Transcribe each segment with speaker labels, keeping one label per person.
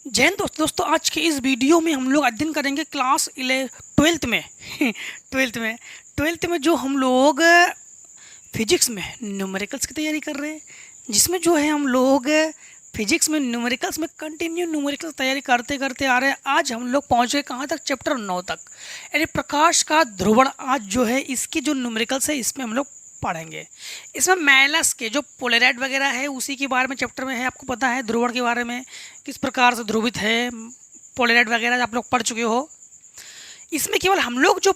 Speaker 1: जय हिंद दोस्तों, आज के इस वीडियो में हम लोग अध्ययन करेंगे क्लास 12th में ट्वेल्थ में जो हम लोग फिजिक्स में न्यूमेरिकल्स की तैयारी कर रहे हैं, जिसमें जो है हम लोग फिजिक्स में न्यूमेरिकल्स में कंटिन्यू न्यूमेरिकल्स तैयारी करते करते आ रहे हैं। आज हम लोग पहुँच गए कहाँ तक? चैप्टर 9 तक, यानी प्रकाश का ध्रुवण। आज जो है इसकी जो न्यूमेरिकल्स है इसमें हम लोग पढ़ेंगे। इसमें मैलस के जो पोलराइड वगैरह है उसी के बारे में चैप्टर में है। आपको पता है ध्रुवण के बारे में, किस प्रकार से ध्रुवित है पोलराइड वगैरह आप लोग पढ़ चुके हो। इसमें केवल हम लोग जो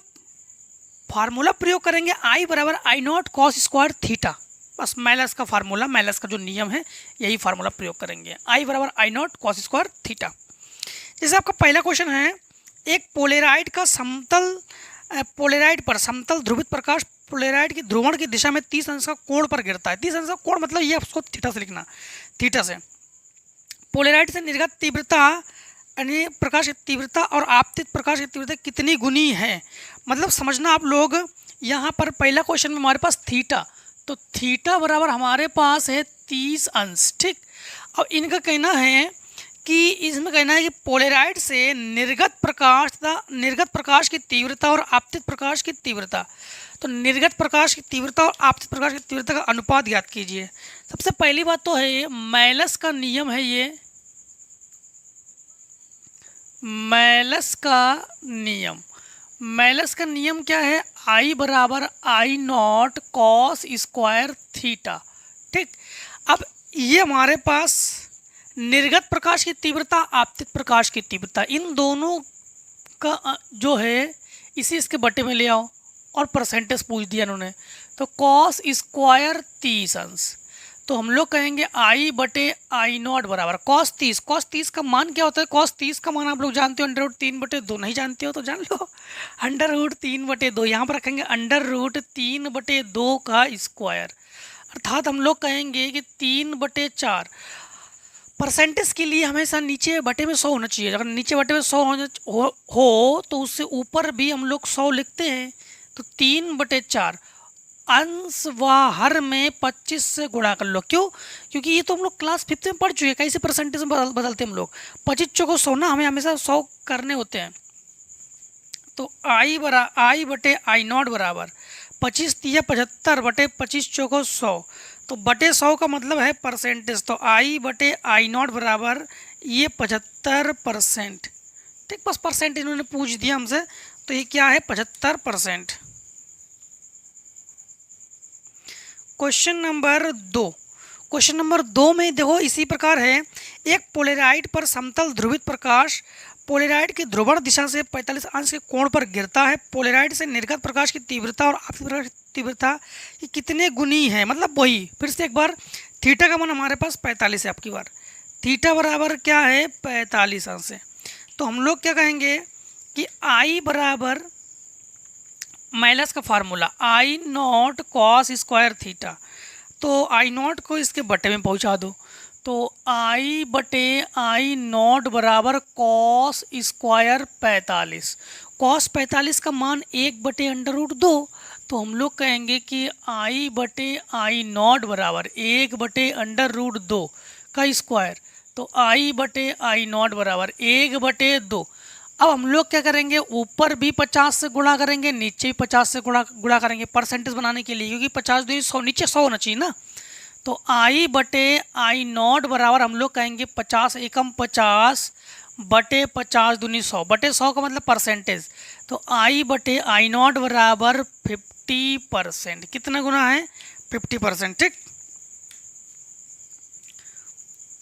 Speaker 1: फार्मूला प्रयोग करेंगे I बराबर I naught cos square theta, बस मैलस का फार्मूला, मैलस का जो नियम है यही फार्मूला प्रयोग करेंगे। I बराबर I naught cos square theta. जैसे आपका पहला क्वेश्चन है, एक पोलराइड का पोलराइड पर समतल ध्रुवित प्रकाश पोलराइड की ध्रुवण की दिशा में 30 अंश का कोण पर गिरता है। 30 अंश का कोण मतलब ये आपको थीटा से लिखना, थीटा से। पोलराइड से निर्गत तीव्रता यानी प्रकाश की तीव्रता और आपतित प्रकाश की तीव्रता कितनी गुनी है, मतलब समझना आप लोग। यहाँ पर पहला क्वेश्चन में हमारे पास थीटा, तो थीटा बराबर हमारे पास है 30 अंश, ठीक। अब इनका कहना है कि इसमें कहना है कि पोलराइड से निर्गत प्रकाश की तीव्रता और आपतित प्रकाश की तीव्रता, तो निर्गत प्रकाश की तीव्रता और आपतित प्रकाश की तीव्रता का अनुपात ज्ञात कीजिए। सबसे पहली बात तो है ये मैलस का नियम है, ये मैलस का नियम क्या है? I बराबर I naught cos square theta, ठीक। अब ये हमारे पास निर्गत प्रकाश की तीव्रता, आपतित प्रकाश की तीव्रता, इन दोनों का जो है इसी इसके बटे में ले आओ और परसेंटेज पूछ दिया उन्होंने, तो कॉस स्क्वायर 30 अंश, तो हम लोग कहेंगे I बटे आई नॉट बराबर कॉस 30। कॉस 30 का मान क्या होता है? कॉस 30 का मान आप लोग जानते हो, √3/2। नहीं जानते हो तो जान लो, √3/2। यहाँ पर रखेंगे √3/2 का स्क्वायर, अर्थात हम लोग कहेंगे कि 3/4। परसेंटेज के लिए हमेशा नीचे बटे में 100 होना चाहिए। अगर नीचे बटे में 100 हो तो उससे ऊपर भी हम लोग 100 लिखते हैं, तो 3/4 अंश व हर में 25 से गुणा कर लो। क्यों? क्योंकि ये तो हम लोग क्लास 5th में पढ़ चुके हैं, कैसे परसेंटेज में बदलते हम लोग। 25 चौको 100 ना, हमें हमेशा 100 करने होते हैं। तो I बटे आई नॉट बराबर 25 तिया 75 बटे 25 चौको 100, तो बटे 100 का मतलब है परसेंटेज, तो I बटे आई नॉट बराबर ये 75%, ठीक। बस परसेंट इन्होंने पूछ दिया हमसे, तो ये क्या है? 75%। क्वेश्चन नंबर 2 में देखो इसी प्रकार है, एक पोलराइड पर समतल ध्रुवित प्रकाश पोलराइड की ध्रुवण दिशा से 45 अंश के कोण पर गिरता है। पोलराइड से निर्गत प्रकाश की तीव्रता और आपतित प्रकाश की तीव्रता की कितने गुनी है, मतलब वही फिर से एक बार, थीटा का मान हमारे पास 45 है। आपकी बार थीटा बराबर क्या है? 45 अंश है। तो हम लोग क्या कहेंगे कि I बराबर माइनस का formula I naught cos square theta, तो आई नॉट को इसके बटे में पहुंचा दो, तो I बटे आई नॉट बराबर कॉस स्क्वायर 45। कॉस 45 का मान 1/√2, तो हम लोग कहेंगे कि I बटे आई नॉट बराबर 1/√2 का स्क्वायर, तो I बटे आई नॉट बराबर 1/2। अब हम लोग क्या करेंगे? ऊपर भी 50 से गुणा करेंगे, नीचे भी 50 से गुणा करेंगे परसेंटेज बनाने के लिए, क्योंकि 50 दूनी 100, नीचे 100 होना चाहिए ना। तो I बटे आई नॉट बराबर हम लोग कहेंगे 50 एकम 50 बटे 50 दूनी 100, बटे 100 का मतलब परसेंटेज, तो I बटे आई नॉट बराबर 50%। कितना गुना है? 50%, ठीक।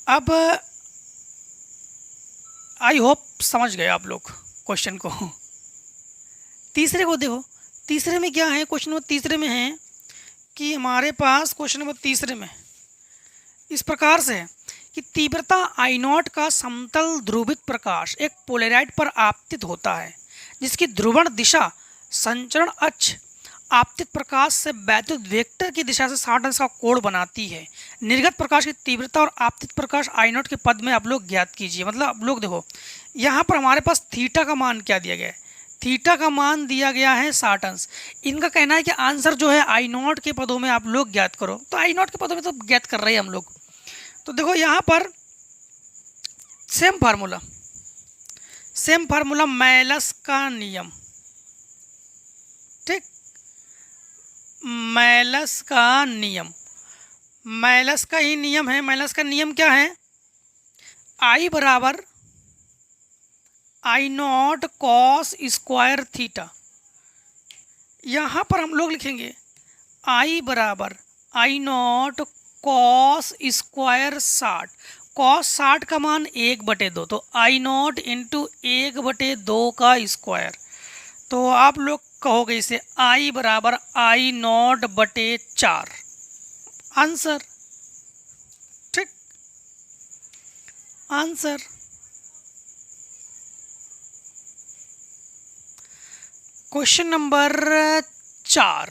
Speaker 1: अब आई होप समझ गए आप लोग क्वेश्चन को। तीसरे को देखो, तीसरे में क्या है? क्वेश्चन नंबर तीसरे में है कि हमारे पास क्वेश्चन नंबर तीसरे में इस प्रकार से है कि तीव्रता आई नॉट का समतल ध्रुवित प्रकाश एक पोलराइड पर आपतित होता है, जिसकी ध्रुवण दिशा संचरण अक्ष आपतित प्रकाश से वैद्युत वेक्टर की दिशा से 60 अंश का कोण बनाती है। निर्गत प्रकाश की तीव्रता और आपतित प्रकाश आई नॉट के पद में आप लोग ज्ञात कीजिए। मतलब आप लोग देखो यहाँ पर हमारे पास थीटा का मान क्या दिया गया है? थीटा का मान दिया गया है 60 अंश। इनका कहना है कि आंसर जो है आई नॉट के पदों में आप लोग ज्ञात करो, तो आई नॉट के पदों में तो ज्ञात कर रहे हैं हम लोग। तो देखो यहाँ पर same formula, same formula Malus का नियम, ठीक, मेलस का नियम, मेलस का ही नियम है। मेलस का नियम क्या है? आई बराबर I naught cos square theta. यहाँ पर हम लोग लिखेंगे आई बराबर I naught cos square 60। Cos 60 का मान 1/2, तो आई नॉट इंटू 1/2 का स्क्वायर। तो आप लोग कहोगे इसे आई बराबर आई नॉट बटे 4, आंसर, ठीक, answer. Question number 4,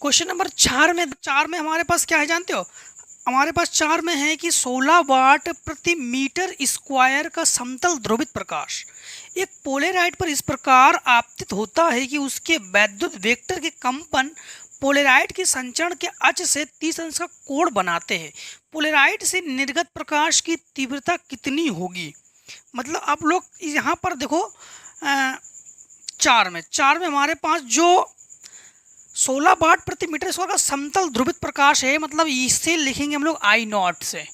Speaker 1: question number 4 में हमारे पास क्या है जानते हो? हमारे पास 4 में है कि 16 वाट प्रति मीटर स्क्वायर का समतल ध्रुवित प्रकाश एक पोलेराइड पर इस प्रकार आपतित होता है कि उसके वैद्युत वेक्टर के कंपन पोलेराइड के संचरण के अक्ष से 30 अंश का कोण बनाते हैं। पोलेराइड से निर्गत प्रकाश की तीव्रता कितनी होगी? मतलब आप लोग यहाँ पर देखो 4 में हमारे पास जो 16 वाट प्रति मीटर स्क्वायर का समतल ध्रुवित प्रकाश है, मतलब इसे लिखेंगे हम लोग आई नॉट से।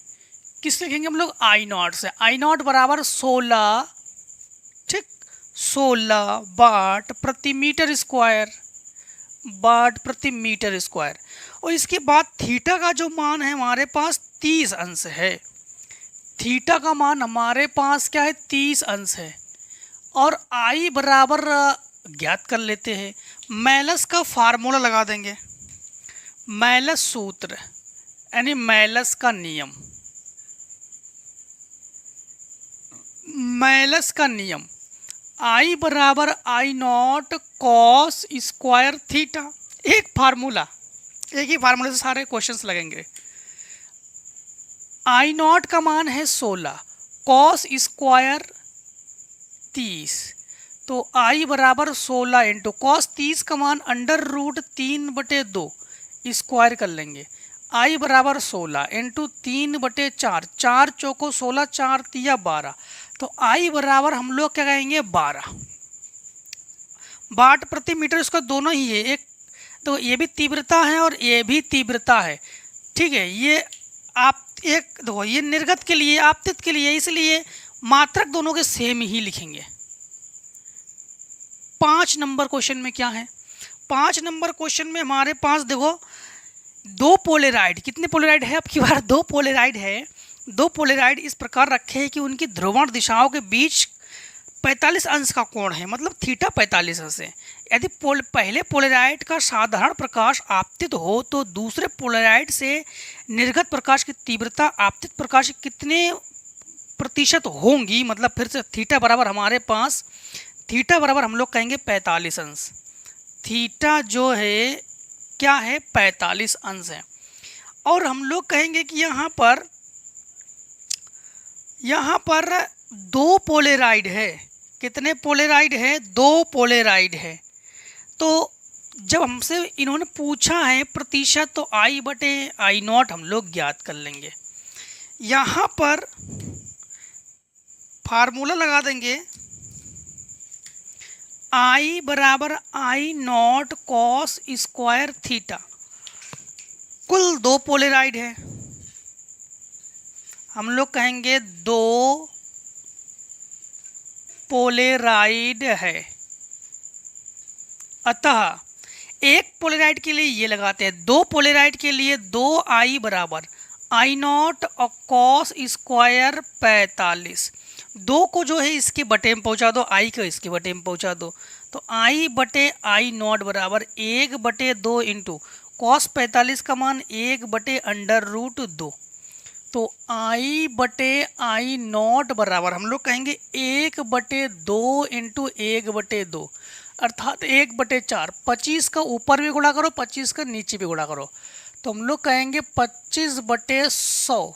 Speaker 1: किस लिखेंगे हम लोग? आई नॉट से। आई नॉट बराबर 16, ठीक, 16 वाट प्रति मीटर स्क्वायर, वाट प्रति मीटर स्क्वायर। और इसके बाद थीटा का जो मान है हमारे पास 30 अंश है। थीटा का मान हमारे पास क्या है? 30 अंश है। और आई बराबर ज्ञात कर लेते हैं, मेलस का फार्मूला लगा देंगे, मेलस सूत्र यानी मेलस का नियम, मेलस का नियम आई बराबर I naught cos square theta. एक फार्मूला, एक ही फार्मूले से सारे क्वेश्चंस लगेंगे। आई नॉट का मान है 16, कॉस स्क्वायर 30, तो आई बराबर 16 इंटू कॉस 30 का मान √3/2 स्क्वायर कर लेंगे। आई बराबर 16 इंटू 3/4, 4 चौको 16, 4 तिया 12, तो आई बराबर हम लोग क्या कहेंगे? 12 वाट प्रति मीटर। इसका दोनों ही है, एक तो ये भी तीव्रता है और ये भी तीव्रता है, ठीक है। ये आप एक देखो, ये निर्गत के लिए, आपतित के लिए, इसलिए मात्रक दोनों के सेम ही लिखेंगे। 5 नंबर क्वेश्चन में क्या है? 5 नंबर क्वेश्चन में हमारे पास देखो 2 पोलेराइड, कितने पोलेराइड है आपकी बार? 2 पोलेराइड है। 2 पोलेराइड इस प्रकार रखे हैं कि उनकी ध्रुवण दिशाओं के बीच 45 अंश का कोण है, मतलब थीटा 45 अंश है। यदि पहले पोलेराइड का साधारण प्रकाश आपतित हो तो दूसरे पोलेराइड से निर्गत प्रकाश की तीव्रता आपतित प्रकाश की कितने प्रतिशत होंगी? मतलब फिर से थीटा बराबर हमारे पास, थीटा बराबर हम लोग कहेंगे 45 अंश। थीटा जो है क्या है? 45 अंश है। और हम लोग कहेंगे कि यहाँ पर 2 पोलेराइड है। कितने पोलेराइड है? 2 पोलेराइड है। तो जब हमसे इन्होंने पूछा है प्रतिशत, तो आई बटे आई नॉट हम लोग ज्ञात कर लेंगे। यहाँ पर फार्मूला लगा देंगे, आई बराबर I naught cos square theta. कुल 2 पोलेराइड है, हम लोग कहेंगे 2 पोलेराइड है। अतः एक पोलेराइड के लिए ये लगाते हैं, 2 पोलेराइड के लिए 2 आई बराबर आई नॉट और कॉस स्क्वायर 45। 2 को जो है इसके बटे में पहुंचा दो, आई को इसके बटे में पहुंचा दो, तो आई बटे आई नॉट बराबर 1/2 इंटू कॉस 45 का मान 1/√2। तो आई बटे आई नॉट बराबर हम लोग कहेंगे 1/2 इंटू 1/2, अर्थात 1/4। 25 का ऊपर भी गुणा करो, 25 का नीचे भी गुणा करो, तो हम लोग कहेंगे 25/100।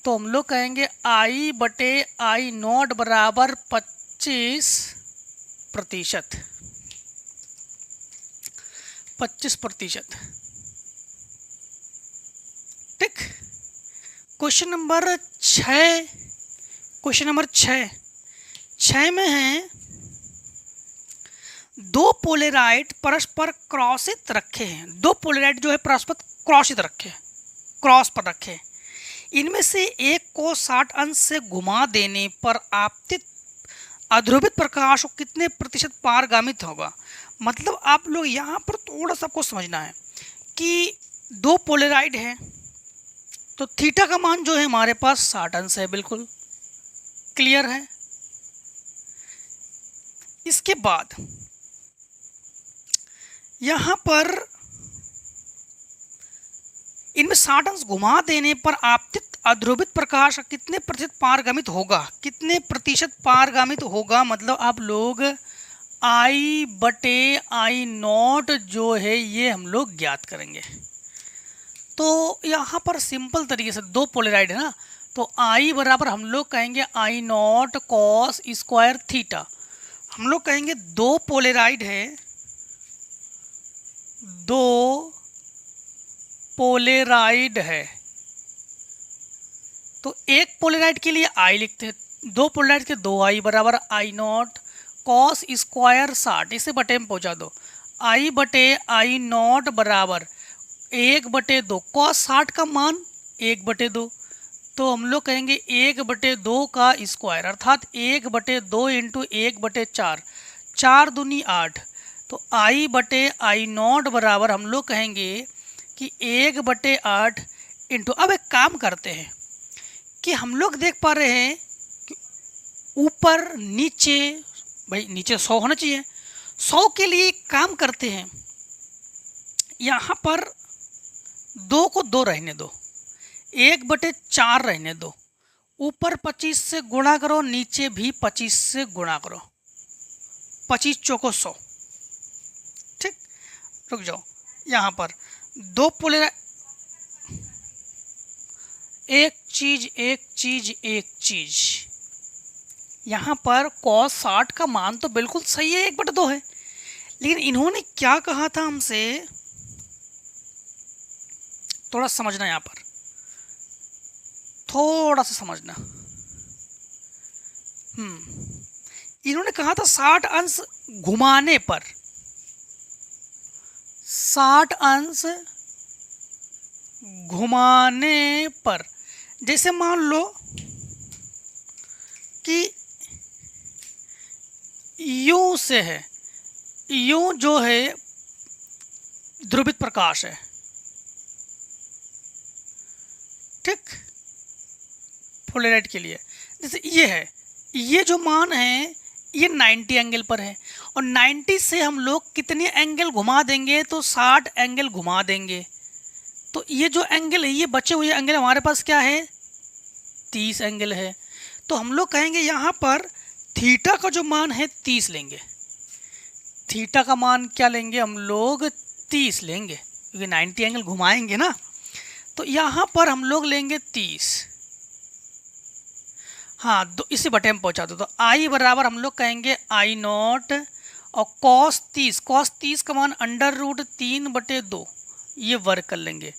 Speaker 1: तो हम लोग कहेंगे आई बटे आई नॉट बराबर 25%। 25%, ठीक। क्वेश्चन नंबर 6 क्वेश्चन नंबर 6 में है दो पोलेराइड परस्पर क्रॉसित रखे हैं। दो पोलेराइड जो है परस्पर क्रॉसित रखे, क्रॉस पर रखे। इनमें से एक को 60 अंश से घुमा देने पर आपतित अध्रुवित प्रकाश को कितने प्रतिशत पारगामित होगा। मतलब आप लोग यहाँ पर थोड़ा सा आपको समझना है कि दो पोलेराइड है तो थीटा का मान जो है हमारे पास 60 अंश है, बिल्कुल क्लियर है। इसके बाद यहाँ पर इनमें 60 अंश घुमा देने पर आपतित अध्रुवित प्रकाश कितने प्रतिशत पारगामित होगा, कितने प्रतिशत पारगामित होगा। मतलब आप लोग I/I0 जो है ये हम लोग ज्ञात करेंगे। तो यहाँ पर सिंपल तरीके से दो पोलेराइड है ना, तो I बराबर हम लोग कहेंगे I0 cos स्क्वायर थीटा। हम लोग कहेंगे दो पोलेराइड है, दो पोलेराइड है तो एक पोलेराइड के लिए I लिखते हैं, दो पोलेराइड के दो I बराबर I0 cos स्क्वायर 60, इसे बटे में पहुंचा दो। I/I0 बराबर 1/2, cos 60 का मान 1/2, तो हम लोग कहेंगे 1/2 का स्क्वायर अर्थात 1/2 इंटू 1/4, 4 दूनी 8। तो I/I0 बराबर हम लोग कहेंगे कि 1/8 इंटू, अब एक काम करते हैं कि हम लोग देख पा रहे हैं कि ऊपर नीचे, भाई नीचे 100 होना चाहिए, 100 के लिए काम करते हैं, यहाँ पर 2 को 2 रहने दो, 1/4 रहने दो, ऊपर 25 से गुणा करो, नीचे भी 25 से गुणा करो, 25 चौको 100। ठीक, रुक जाओ, यहाँ पर दो पोलेराइड, एक चीज यहाँ पर cos 60 का मान तो बिल्कुल सही है, 1/2 है, लेकिन इन्होंने क्या कहा था हमसे, थोड़ा समझना, यहाँ पर थोड़ा सा समझना। इन्होंने कहा था 60 अंश घुमाने पर, 60 अंश घुमाने पर, जैसे मान लो कि यूं से है, यूं जो है ध्रुवित प्रकाश है, ठीक, पोलेराइड के लिए। जैसे ये है, ये जो मान है ये 90 एंगल पर है और 90 से हम लोग कितने एंगल घुमा देंगे, तो 60 एंगल घुमा देंगे। तो ये जो एंगल है, ये बचे हुए एंगल हमारे पास क्या है, 30 एंगल है। तो हम लोग कहेंगे यहाँ पर थीटा का जो मान है 30 लेंगे, थीटा का मान क्या लेंगे हम लोग, 30 लेंगे, क्योंकि 90 एंगल घुमाएंगे ना। तो यहाँ पर हम लोग लेंगे 30, हाँ, तो इसे बटे में पहुँचा दो। तो I बराबर हम लोग कहेंगे I0 और cos 30 का मान √3/2, ये वर्ग कर लेंगे।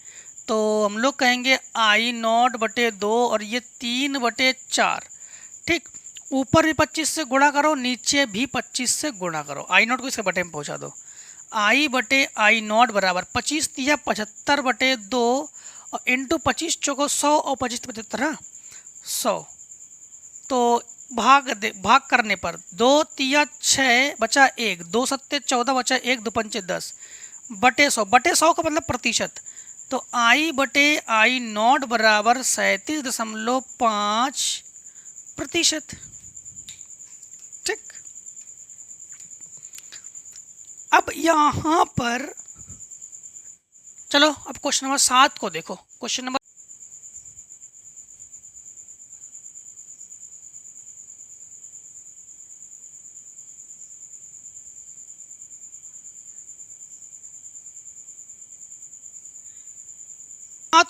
Speaker 1: तो हम लोग कहेंगे I0/2 और ये 3/4, ठीक, ऊपर भी 25 से गुणा करो, नीचे भी 25 से गुणा करो, I0 को इसके बटे में पहुँचा दो। I/I0 बराबर 25 तिया 75/2 और इंटू 25 चौको 100 और 25 75 100। तो भाग करने पर 2 तिया 6 बचा 1, 2 सत्ते 14 बचा 1, 2 पंचे 10 बटे 100 का मतलब प्रतिशत। तो I/I0 बराबर 37.5%। ठीक, अब यहाँ पर चलो, अब क्वेश्चन नंबर 7 को देखो। क्वेश्चन नंबर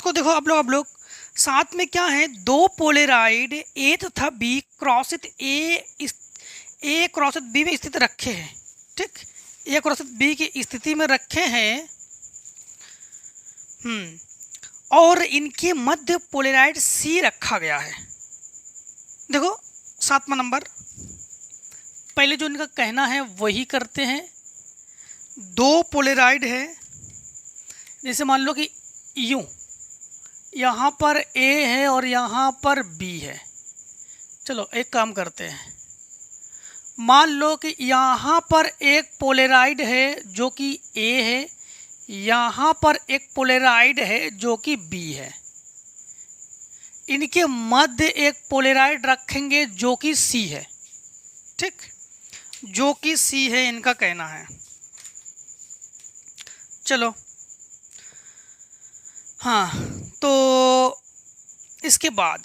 Speaker 1: को देखो आप लोग साथ में क्या है, दो पोलेराइड ए तथा बी क्रॉसित ए क्रॉसित बी में स्थित रखे हैं। ठीक, ए क्रॉसित बी की स्थिति में रखे हैं, हम्म, और इनके मध्य पोलेराइड सी रखा गया है। देखो 7वां नंबर, पहले जो इनका कहना है वही करते हैं। दो पोलेराइड है, जैसे मान लो कि यूं यहाँ पर ए है और यहाँ पर बी है। चलो एक काम करते हैं, मान लो कि यहाँ पर एक पोलेराइड है जो कि ए है, यहाँ पर एक पोलेराइड है जो कि बी है। इनके मध्य एक पोलेराइड रखेंगे जो कि सी है। ठीक, जो कि सी है इनका कहना है। चलो हाँ, तो इसके बाद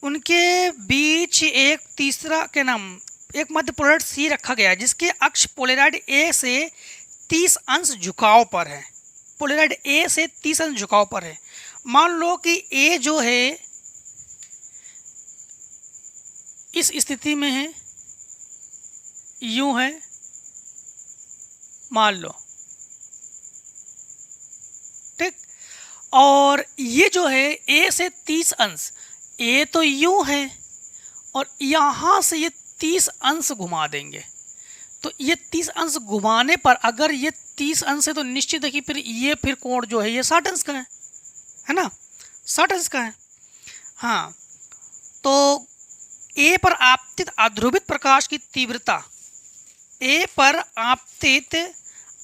Speaker 1: उनके बीच एक तीसरा क्या नाम, एक मध्य पोलराइड सी रखा गया है जिसके अक्ष पोलराइड ए से 30 अंश झुकाव पर है। पोलराइड ए से 30 अंश झुकाव पर है। मान लो कि ए जो है इस स्थिति में है, यूं है, मान लो। ठीक, और ये जो है ए से 30 अंश, ए तो यूं है और यहाँ से ये 30 अंश घुमा देंगे। तो ये 30 अंश घुमाने पर अगर ये 30 अंश है तो निश्चित है कि फिर कोण जो है ये 60 अंश का है ना, 60 अंश का है। हाँ, तो ए पर आपतित अध्रुवित प्रकाश की तीव्रता, ए पर आपतित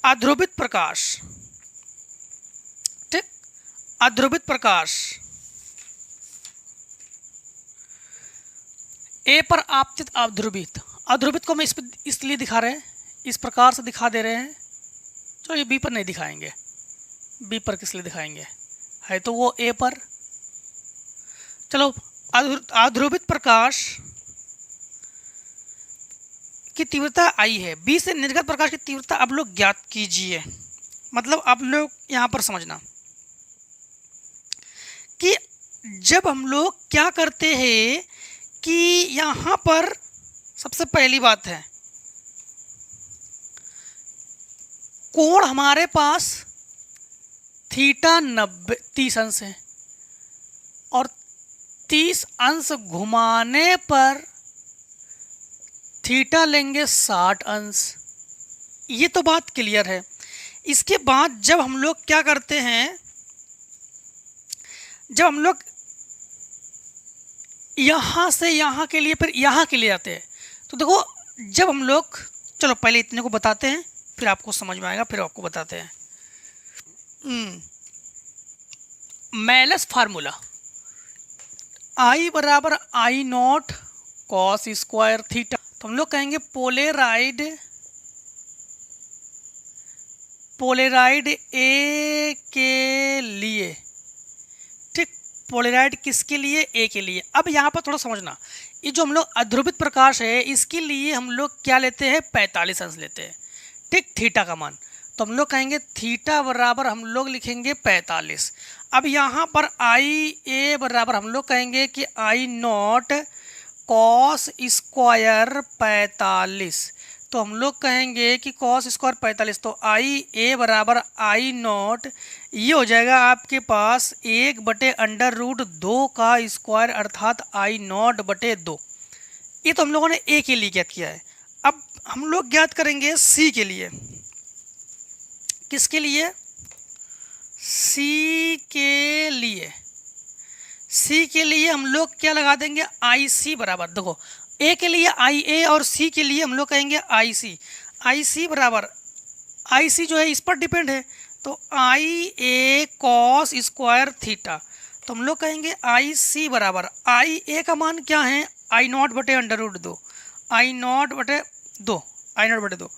Speaker 1: अध्रुवित प्रकाश, ठीक, अध्रुवित प्रकाश, ए पर आपतित अध्रुवित, अध्रुवित को हम इसलिए दिखा रहे हैं, इस प्रकार से दिखा दे रहे हैं। चलो ये बी पर नहीं दिखाएंगे, बी पर किस लिए दिखाएंगे, है तो वो ए पर। चलो अध्रुवित प्रकाश की तीव्रता आई है, बी से निर्गत प्रकाश की तीव्रता अब लोग ज्ञात कीजिए। मतलब अब लोग यहाँ पर समझना कि जब हम लोग क्या करते हैं कि यहाँ पर सबसे पहली बात है, कोण हमारे पास थीटा 30 अंश है और 30 अंश घुमाने पर थीटा लेंगे 60 अंश। ये तो बात क्लियर है। इसके बाद जब हम लोग क्या करते हैं, जब हम लोग यहाँ से यहाँ के लिए फिर यहाँ के लिए आते हैं, तो देखो जब हम लोग, चलो पहले इतने को बताते हैं फिर आपको समझ में आएगा, फिर आपको बताते हैं। मेलस फार्मूला I बराबर I not cos square theta. तो हम लोग कहेंगे पोलेराइड ए के लिए, ठीक, पोलेराइड किसके लिए, ए के लिए। अब यहाँ पर थोड़ा समझना, ये जो हम लोग अध्रुवित प्रकाश है इसके लिए हम लोग क्या लेते हैं, 45 अंश लेते हैं, ठीक, थीटा का मान। तो हम लोग कहेंगे थीटा बराबर हम लोग लिखेंगे 45। अब यहाँ पर आई ए बराबर हम लोग कहेंगे कि आई नॉट कॉस स्क्वायर 45। तो हम लोग कहेंगे कि कॉस स्क्वायर 45, तो आई ए बराबर आई नॉट, ये हो जाएगा आपके पास 1/√2 का स्क्वायर अर्थात आई नॉट बटे 2। ये तो हम लोगों ने ए के लिए ज्ञात किया है। अब हम लोग ज्ञात करेंगे सी के लिए। किसके लिए, सी के लिए। सी के लिए हम लोग क्या लगा देंगे, आई सी बराबर, देखो ए के लिए आई ए और सी के लिए हम लोग कहेंगे आई सी। आई सी बराबर, आई सी जो है इस पर डिपेंड है, तो आई ए कॉस स्क्वायर थीटा। तो हम लोग कहेंगे आई सी बराबर, आई ए का मान क्या है, आई नॉट बटे √2, आई नॉट बटे 2, आई नॉट बटे 2,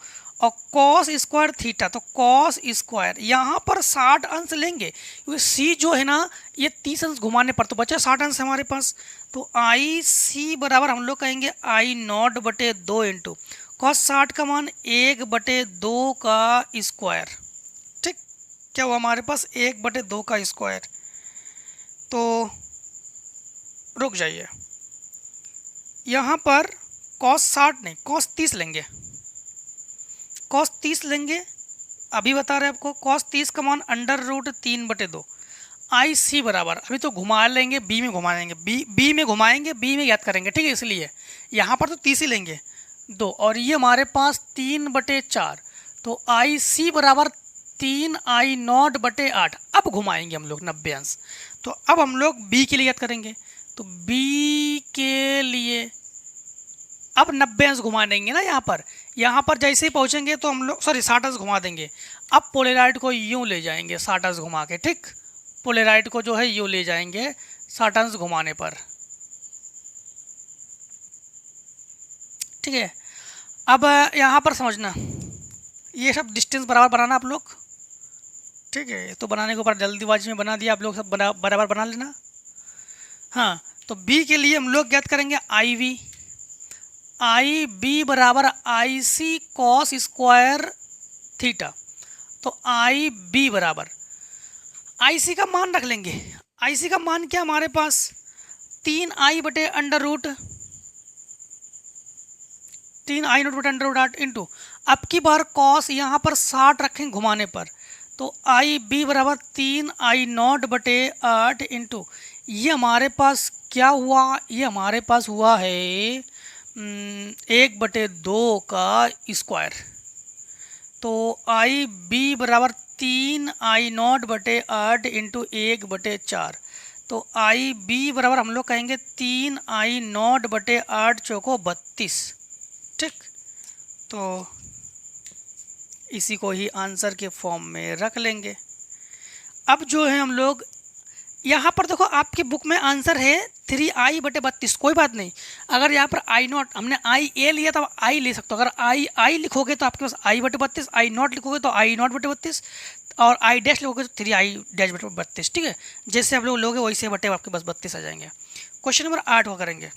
Speaker 1: और कॉस स्क्वायर थीटा, तो कॉस स्क्वायर यहाँ पर 60 अंश लेंगे क्योंकि सी जो है ना ये 30 अंश घुमाने पर तो बचा 60 अंश हमारे पास। तो आई सी बराबर हम लोग कहेंगे आई नॉट बटे 2 इंटू कॉस 60 का मान 1/2 का स्क्वायर, ठीक, क्या हुआ हमारे पास 1/2 का स्क्वायर। तो रुक जाइए, यहाँ पर कॉस 60 नहीं कॉस 30 लेंगे, कॉस 30 लेंगे, अभी बता रहे हैं आपको, कॉस 30 का मान √3/2, आई सी बराबर, अभी तो घुमा लेंगे बी में घुमा लेंगे, बी में घुमाएंगे, बी में याद करेंगे, ठीक है। इसलिए यहाँ पर तो 30 ही लेंगे 2, और ये हमारे पास 3/4, तो आई सी बराबर 3I0/8। अब घुमाएंगे हम लोग 90 अंश, तो अब हम लोग बी के लिए याद करेंगे, तो बी के लिए अब 90 अंश घुमा देंगे ना। यहाँ पर जैसे ही पहुँचेंगे तो हम लोग 60 अंश घुमा देंगे। अब पोलेराइड को यूँ ले जाएंगे 60 अंश घुमा के, ठीक। पोलेराइड को जो है यूँ ले जाएंगे 60 अंश घुमाने पर, ठीक है। अब यहाँ पर समझना, ये सब डिस्टेंस बराबर बनाना आप लोग, ठीक है। तो बनाने के ऊपर जल्दीबाजी में बना दिया आप लोग, सब बराबर बना लेना। हाँ, तो बी के लिए हम लोग याद करेंगे आई बी बराबर आई सी कॉस स्क्वायर थीटा। तो आई बी बराबर आई सी का मान रख लेंगे। आई सी का मान क्या हमारे पास 3I/√, 3I0/√8 इंटू, अब की बार कॉस यहाँ पर 60 रखें घुमाने पर, तो आई बी बराबर 3I0/8 इंटू, ये हमारे पास क्या हुआ, ये हमारे पास हुआ है 1/2 का स्क्वायर। तो आई बी बराबर 3I0/8 इंटू 1/4, तो आई बी बराबर हम लोग कहेंगे 3I0/8 चौको 32, ठीक। तो इसी को ही आंसर के फॉर्म में रख लेंगे। अब जो है हम लोग यहाँ पर देखो, आपकी बुक में आंसर है 3I/32, कोई बात नहीं। अगर यहाँ पर I0 हमने IA लिया तो I ले सकते हो। अगर I लिखोगे तो आपके पास I/32, I0 लिखोगे तो I0/32, और I डैश लिखोगे तो 3I-/32, ठीक है। जैसे आप लोग लोगे वैसे बटे आपके पास 32 आ जाएंगे। क्वेश्चन नंबर 8 को करेंगे।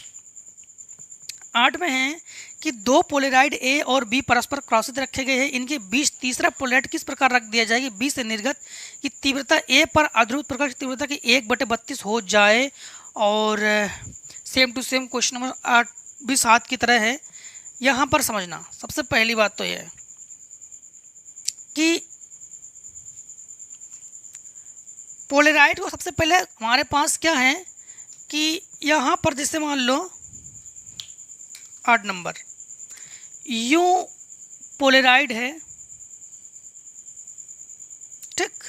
Speaker 1: 8 में है कि दो पोलेराइड ए और बी परस्पर क्रॉसित रखे गए हैं, इनके बीच तीसरा पोलेराइड किस प्रकार रख दिया जाए कि बी से निर्गत की तीव्रता ए पर आध्रुवित प्रकाश की तीव्रता की 1/32 हो जाए। और same to same question number 8 भी 7 की तरह है। यहाँ पर समझना, सबसे पहली बात तो यह है कि पोलेराइड को सबसे पहले हमारे पास क्या है कि यहाँ पर जैसे मान लो 8 नंबर यूं पोलेराइड है, ठीक।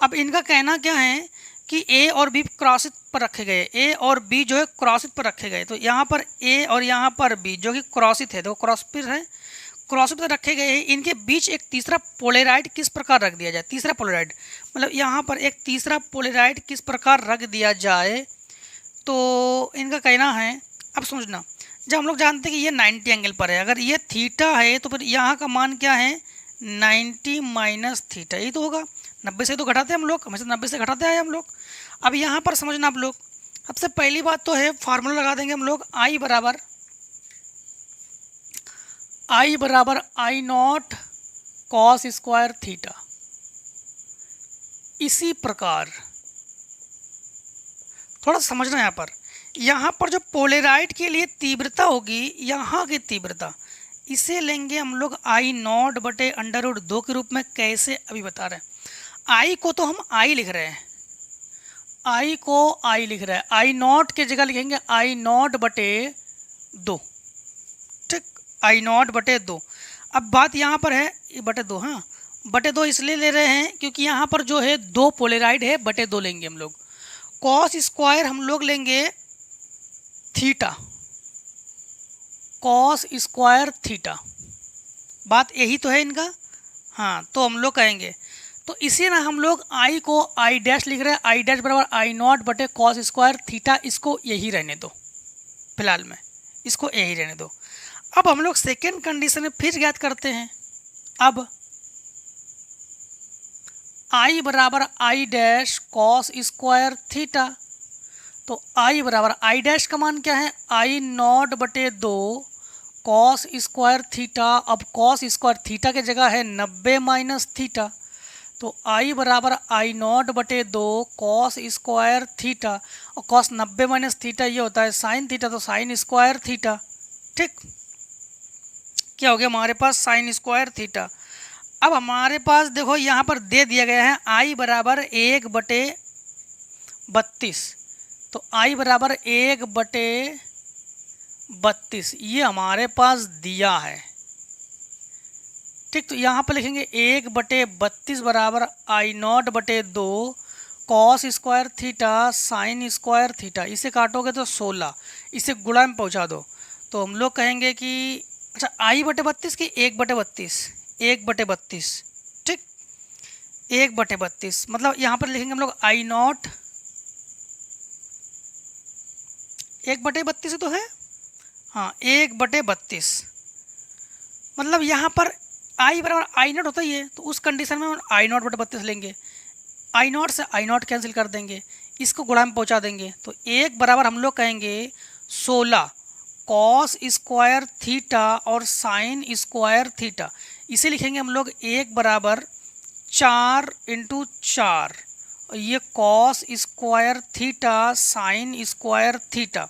Speaker 1: अब इनका कहना क्या है कि ए और बी क्रॉसित पर रखे गए, ए और बी जो है क्रॉसित पर रखे गए। तो यहाँ पर ए और यहाँ पर बी जो कि क्रॉसित है, तो क्रॉस पर है, क्रॉसित पर रखे गए हैं। इनके बीच एक तीसरा पोलेराइड किस प्रकार रख दिया जाए। तीसरा पोलेराइड मतलब यहाँ पर एक तीसरा पोलेराइड किस प्रकार रख दिया जाए, तो इनका कहना है। अब समझना, जब हम लोग जानते हैं कि ये 90 एंगल पर है, अगर ये थीटा है तो फिर यहाँ का मान क्या है 90 माइनस थीटा, यही तो होगा। 90 से तो घटाते हैं हम लोग, हमेशा 90 से घटाते आए हम लोग। अब यहाँ पर समझना आप लोग, सबसे पहली बात तो है फार्मूला लगा देंगे हम लोग, I बराबर I0 कॉस स्क्वायर थीटा। इसी प्रकार थोड़ा समझना, यहाँ पर जो पोलेराइड के लिए तीव्रता होगी, यहाँ की तीव्रता, इसे लेंगे हम लोग I0/√2 के रूप में। कैसे अभी बता रहे हैं। I को तो हम I लिख रहे हैं, I को I लिख रहे हैं, I0 के जगह लिखेंगे I0/2, ठीक, I0/2। अब बात यहाँ पर है /2, हाँ /2 इसलिए ले रहे हैं क्योंकि यहाँ पर जो है दो पोलेराइड है, /2 लेंगे हम लोग। कॉस स्क्वायर हम लोग लेंगे थीटा, कॉस स्क्वायर थीटा, बात यही तो है इनका। हाँ, तो हम लोग कहेंगे, तो इसी ना हम लोग I को I डैश लिख रहे हैं, I डैश बराबर I0 कॉस स्क्वायर थीटा। इसको यही रहने दो, फिलहाल में इसको यही रहने दो। अब हम लोग सेकेंड कंडीशन में फिर ज्ञात करते हैं। अब I बराबर I dash cos square theta, तो I बराबर I डैश का मान क्या है I0/2 कॉस स्क्वायर थीटा। अब कॉस स्क्वायर थीटा के जगह है 90 माइनस थीटा, तो I बराबर I0/2 कॉस स्क्वायर थीटा, और कॉस 90 माइनस थीटा ये होता है साइन थीटा, तो साइन स्क्वायर थीटा, ठीक। क्या हो गया हमारे पास साइन स्क्वायर थीटा। अब हमारे पास देखो यहाँ पर दे दिया गया है आई बराबर 1/32। तो आई बराबर 1/32 ये हमारे पास दिया है। ठीक, तो यहाँ पर लिखेंगे 1/32 बराबर I0/2 cos square theta sine square theta. इसे काटोगे तो 16, इसे गुणा में पहुँचा दो तो हम लोग कहेंगे कि अच्छा I/32 की 1/32, 1/32। ठीक, 1/32 मतलब यहाँ पर लिखेंगे हम लोग I0 1/32 तो है, हाँ 1/32 मतलब यहाँ पर I बराबर I0 होता ही है, तो उस कंडीशन में हम I0/32 लेंगे। I0 से I0 कैंसिल कर देंगे, इसको गुणा में पहुँचा देंगे तो 1 बराबर हम लोग कहेंगे 16 कॉस स्क्वायर थीटा और साइन स्क्वायर थीटा। इसे लिखेंगे हम लोग 1 बराबर 4 × 4 और ये cos square theta sine square theta.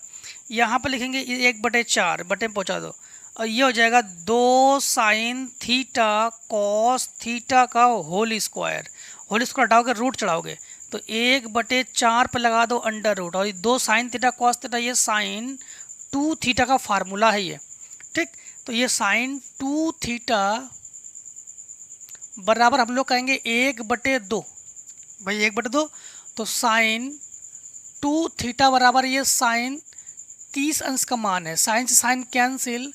Speaker 1: यहाँ पर लिखेंगे 1/4 बटे में पहुँचा दो और ये हो जाएगा 2 साइन थीटा कॉस थीटा का होल स्क्वायर हटाओगे रूट चढ़ाओगे तो 1/4 पे लगा दो अंडर रूट और 2 साइन थीटा कॉस थीटा ये साइन 2 थीटा का फार्मूला है ये। ठीक, तो ये साइन 2 थीटा बराबर हम लोग कहेंगे 1/2 भाई 1/2 तो साइन 2 थीटा बराबर ये साइन 30 अंश का मान है। साइन से साइन कैंसिल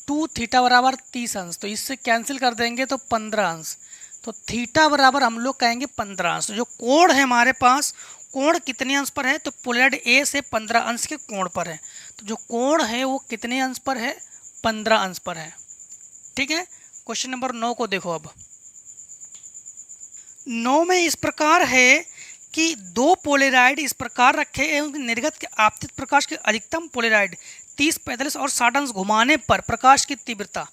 Speaker 1: 2 थीटा बराबर 30 अंश तो इससे कैंसिल कर देंगे तो 15 अंश। तो थीटा बराबर हम लोग कहेंगे 15 अंश। तो जो कोण है हमारे पास, कोण कितने अंश पर है तो पोलैरिटी ए से 15 अंश के कोण पर है। तो जो कोण है वो कितने अंश पर है, 15 अंश पर है। ठीक है, क्वेश्चन नंबर 9 को देखो। अब 9 में इस प्रकार है कि दो पोलेराइड इस प्रकार रखे एवं निर्गत के आपतित प्रकाश के अधिकतम पोलेराइड 30, 45 और 60 अंश घुमाने पर प्रकाश की तीव्रता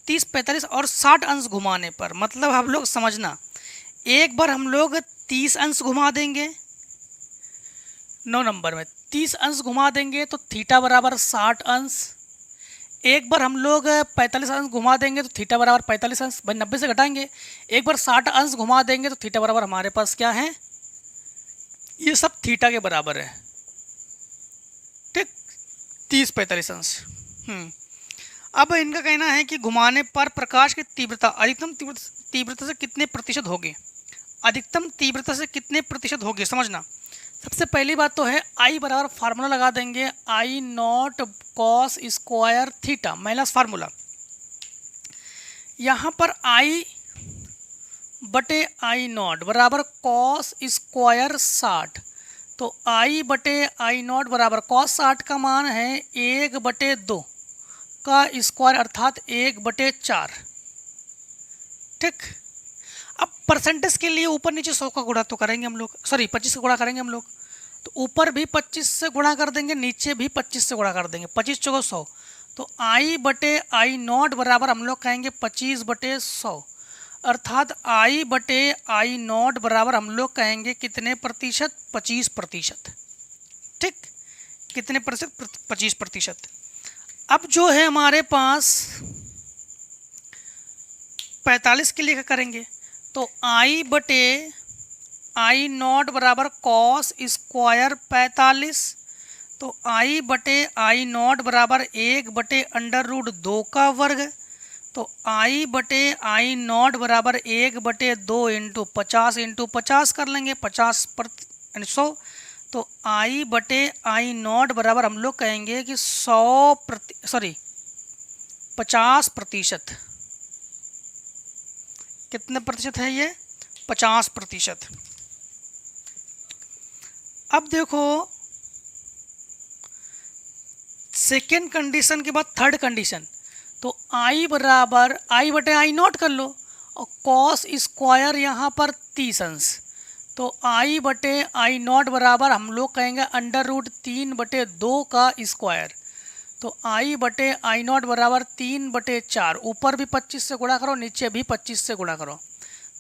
Speaker 1: 30, 45 और 60 अंश घुमाने पर, मतलब हम लोग समझना, एक बार हम लोग 30 अंश घुमा देंगे 9 नंबर में 30 अंश घुमा देंगे तो थीटा बराबर 60 अंश। एक बार हम लोग 45 अंश घुमा देंगे तो थीटा बराबर 45 अंश, भाई 90 से घटाएंगे। एक बार 60 अंश घुमा देंगे तो थीटा बराबर हमारे पास क्या है, ये सब थीटा के बराबर है। ठीक, 30, 45 अंश। अब इनका कहना है कि घुमाने पर प्रकाश की तीव्रता अधिकतम तीव्रता से कितने प्रतिशत होगी, अधिकतम तीव्रता से कितने प्रतिशत होगी समझना। सबसे पहली बात तो है आई बराबर फार्मूला लगा देंगे I0 cos square theta minus formula. यहाँ पर I/I0 बराबर कॉस स्क्वायर 60 तो I/I0 बराबर कॉस 60 का मान है 1/2 का स्क्वायर अर्थात 1/4। ठीक, अब परसेंटेज के लिए ऊपर नीचे 100 का गुणा तो करेंगे हम लोग, सॉरी 25 का गुणा करेंगे हम लोग। तो ऊपर भी 25 से गुणा कर देंगे, नीचे भी 25 से गुणा कर देंगे, 25 चौको 100। तो I/I0 बराबर हम लोग कहेंगे 25/100 अर्थात I/I0 बराबर हम लोग कहेंगे कितने प्रतिशत, 25%। ठीक, कितने प्रतिशत, 25%। अब जो है हमारे पास 45 के लिए क्या करेंगे तो I/I0 बराबर कॉस स्क्वायर 45 तो I/I0 बराबर 1/√2 का वर्ग तो I/I0 बराबर 1/2 × 50 × 50 कर लेंगे 50/100 तो I/I0 बराबर हम लोग कहेंगे कि 50%। कितने प्रतिशत है ये, 50%। अब देखो सेकेंड कंडीशन के बाद थर्ड कंडीशन तो I/I0 कर लो और कॉस स्क्वायर यहाँ पर 30 अंश तो I/I0 बराबर हम लोग कहेंगे √3/2 का स्क्वायर तो I/I0 बराबर 3/4। ऊपर भी 25 से गुणा करो, नीचे भी 25 से गुणा करो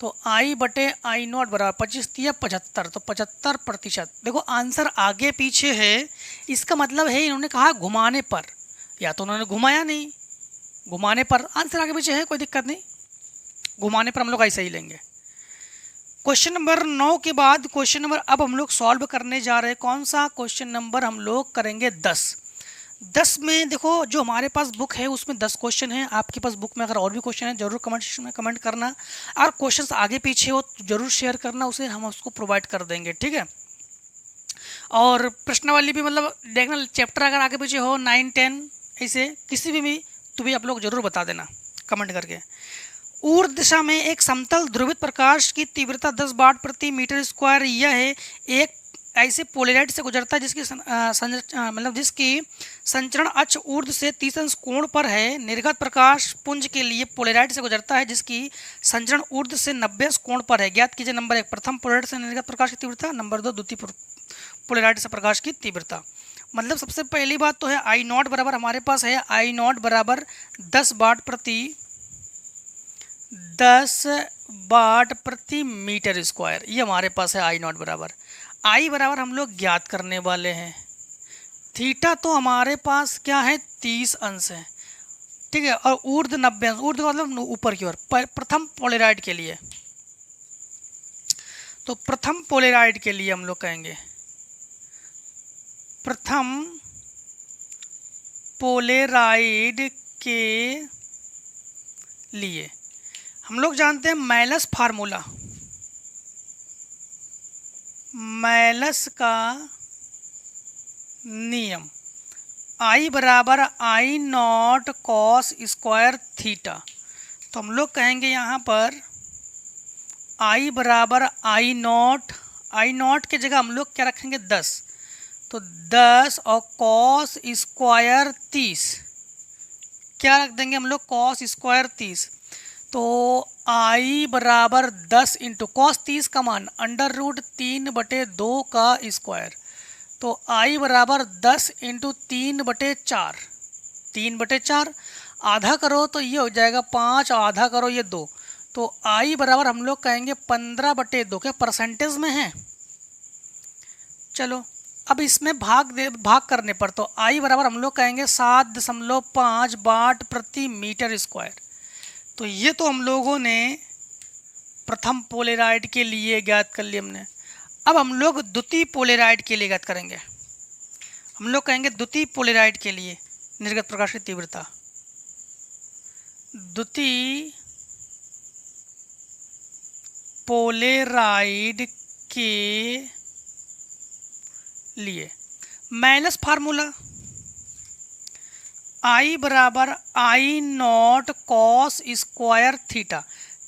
Speaker 1: तो I/I0 बराबर 25 × 75 तो 75%। देखो आंसर आगे पीछे है, इसका मतलब है इन्होंने कहा घुमाने पर, या तो उन्होंने घुमाया नहीं, घुमाने पर आंसर आगे पीछे है, कोई दिक्कत नहीं। घुमाने पर हम लोग ऐसे ही लेंगे। क्वेश्चन नंबर 9 के बाद क्वेश्चन नंबर अब हम लोग सॉल्व करने जा रहे हैं। कौन सा क्वेश्चन नंबर हम लोग करेंगे? 10 में देखो जो हमारे पास बुक है उसमें 10 क्वेश्चन हैं। आपके पास बुक में अगर और भी क्वेश्चन है जरूर कमेंट सेक्शन में कमेंट करना, और क्वेश्चन आगे पीछे हो तो जरूर शेयर करना, उसे हम उसको प्रोवाइड कर देंगे, ठीक है। और प्रश्नावली भी मतलब देखना, चैप्टर अगर आगे पीछे हो 9, 10 ऐसे किसी भी तो भी आप लोग जरूर बता देना कमेंट करके। ऊर्ध्व दिशा में एक समतल ध्रुवित प्रकाश की तीव्रता 10 वाट प्रति मीटर स्क्वायर यह है एक ऐसे पोलराइड से गुजरता है जिसकी मतलब जिसकी संचरण अक्ष ऊर्ध्व से 30 अंश कोण पर है। निर्गत प्रकाश पुंज के लिए पोलराइड से गुजरता है जिसकी संचरण ऊर्ध्व से 90 अंश कोण पर है। ज्ञात कीजिए नंबर 1 प्रथम पोलराइड से निर्गत प्रकाश की तीव्रता, नंबर 2 द्वितीय पोलराइड से प्रकाश की तीव्रता। मतलब सबसे पहली बात तो है आई नॉट बराबर हमारे पास है आई नॉट बराबर 10 वाट प्रति मीटर स्क्वायर, ये हमारे पास है आई नॉट बराबर। आई बराबर हम लोग ज्ञात करने वाले हैं। थीटा तो हमारे पास क्या है 30 अंश है, ठीक है। और ऊर्ध्व 90 अंश, ऊर्ध्व मतलब ऊपर की ओर प्रथम पोलराइड के लिए, तो प्रथम पोलराइड के लिए हम लोग कहेंगे प्रथम पोलराइड के लिए हम लोग जानते हैं मैलस फार्मूला, मैलस का नियम आई बराबर I naught cos square theta. तो हम लोग कहेंगे यहाँ पर आई बराबर आई नॉट के जगह हम लोग क्या रखेंगे 10, तो 10 और कॉस स्क्वायर 30 क्या रख देंगे हम लोग कॉस स्क्वायर 30। तो आई बराबर 10 इंटू कॉस 30 का मान √3/2 का स्क्वायर, तो आई बराबर 10 इंटू 3/4, 3/4 आधा करो तो ये हो जाएगा 5, आधा करो ये 2, तो आई बराबर हम लोग कहेंगे 15/2 के परसेंटेज में है। चलो अब इसमें भाग करने पर तो आई बराबर हम लोग कहेंगे 7.5 वाट प्रति मीटर स्क्वायर। तो ये तो हम लोगों ने प्रथम पोलराइड के लिए ज्ञात कर लिया हमने। अब हम लोग द्वितीय पोलराइड के लिए ज्ञात करेंगे। हम लोग कहेंगे द्वितीय पोलराइड के लिए निर्गत प्रकाश की तीव्रता, द्वितीय पोलराइड के लिए माइनस फार्मूला आई बराबर I naught cos square theta.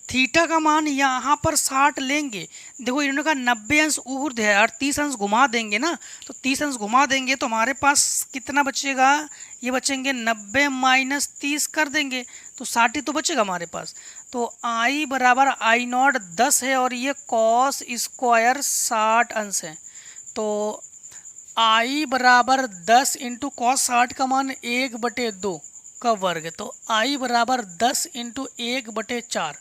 Speaker 1: Theta का मान यहाँ पर 60 लेंगे। देखो इन्होंने कहा 90 अंश ऊर्ध्व है और 30 अंश घुमा देंगे ना, तो 30 अंश घुमा देंगे तो हमारे पास कितना बचेगा, ये बचेंगे 90 माइनस 30 कर देंगे तो 60 ही तो बचेगा हमारे पास। तो आई बराबर आई नॉट 10 है और ये कॉस स्क्वायर 60 अंश है, तो आई बराबर 10 इंटू कॉस 60 का मान 1/2 का वर्ग, तो आई बराबर 10 इंटू 1/4,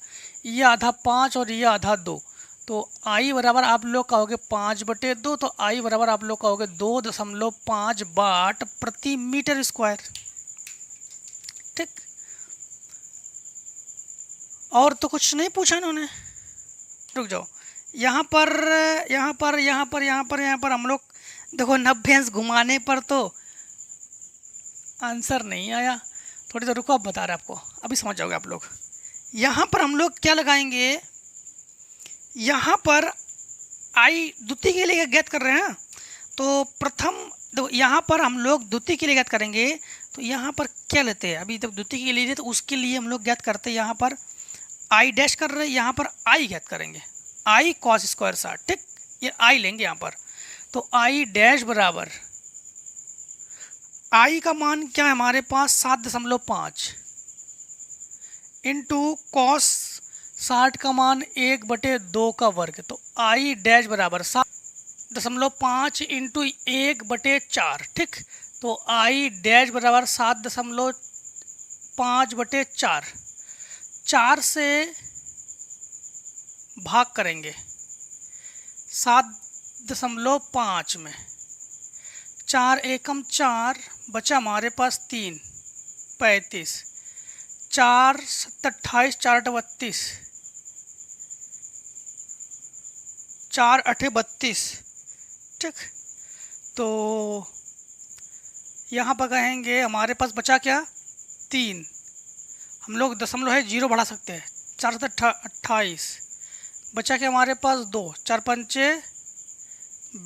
Speaker 1: ये आधा 5 और ये आधा 2, तो आई बराबर आप लोग कहोगे 5/2, तो आई बराबर आप लोग कहोगे 2.5 वाट प्रति मीटर स्क्वायर। ठीक, और तो कुछ नहीं पूछा इन्होंने। रुक जाओ, यहाँ पर हम लोग देखो 90 अंश घुमाने पर तो आंसर नहीं आया। थोड़ी देर रुको, अब बता रहे आपको, अभी समझ जाओगे आप लोग। यहाँ पर हम लोग क्या लगाएंगे, यहाँ पर आई द्वितीय के लिए ज्ञात कर रहे हैं, तो प्रथम देखो यहाँ पर हम लोग द्वितीय के लिए ज्ञात करेंगे, तो यहाँ पर क्या लेते हैं, अभी जब द्वितीय के लिए तो उसके लिए हम लोग ज्ञात करते हैं, यहाँ पर आई डैश कर रहे हैं, यहाँ पर आई ज्ञात करेंगे, आई कॉस स्क्वायर 60। ठीक, ये आई लेंगे यहाँ पर, तो आई डैश बराबर आई का मान क्या है हमारे पास 7.5 इंटू कॉस 60 का मान 1/2 का वर्ग, तो आई डैश बराबर 7.5 इंटू 1/4। ठीक, तो आई डैश बराबर 7.5/4, 4 से भाग करेंगे 7.5 में, 4 एकम 4 बचा हमारे पास 3, 35, 4 7 28, 4 8 32, 4 8 32, ठीक। तो यहाँ पर कहेंगे हमारे पास बचा क्या, 3। हम लोग दशमलव है 0 बढ़ा सकते हैं, 4 से 28, बचा क्या हमारे पास 2, 4 पंचे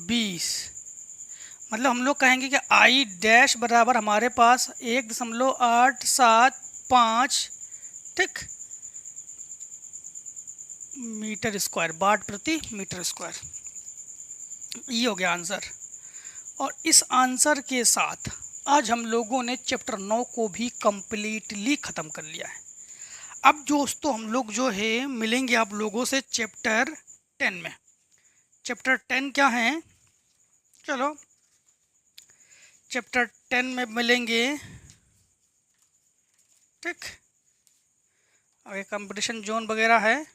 Speaker 1: 20। मतलब हम लोग कहेंगे कि आई डैश बराबर हमारे पास 1.875, ठीक, मीटर स्क्वायर, वाट प्रति मीटर स्क्वायर। ये हो गया आंसर। और इस आंसर के साथ आज हम लोगों ने चैप्टर 9 को भी कंप्लीटली ख़त्म कर लिया है। अब दोस्तों हम लोग जो है मिलेंगे आप लोगों से चैप्टर 10 में। चैप्टर 10 क्या है, चलो चैप्टर 10 में मिलेंगे, ठीक। आगे कंपटीशन जोन वगैरह है।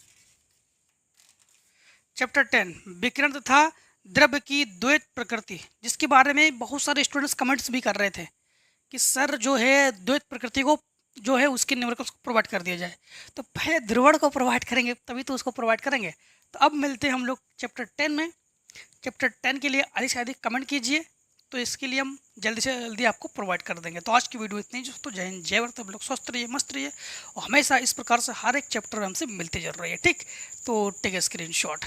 Speaker 1: चैप्टर 10 विकिरण तथा द्रव्य की द्वैत प्रकृति, जिसके बारे में बहुत सारे स्टूडेंट्स कमेंट्स भी कर रहे थे कि सर जो है द्वैत प्रकृति को जो है उसके न्यूमेरिकल्स को प्रोवाइड कर दिया जाए। तो पहले ध्रुवण को प्रोवाइड करेंगे तभी तो उसको प्रोवाइड करेंगे। तो अब मिलते हैं हम लोग चैप्टर 10 में। चैप्टर 10 के लिए अधिक से अधिक कमेंट कीजिए, तो इसके लिए हम जल्दी से जल्दी आपको प्रोवाइड कर देंगे। तो आज की वीडियो इतनी दोस्तों, जय हिंद जय भारत। आप लोग स्वस्थ रहिए, मस्त रहिए और हमेशा इस प्रकार से हर एक चैप्टर में हमसे मिलते जरूर रहिए, ठीक। तो टेक ए स्क्रीन शॉट।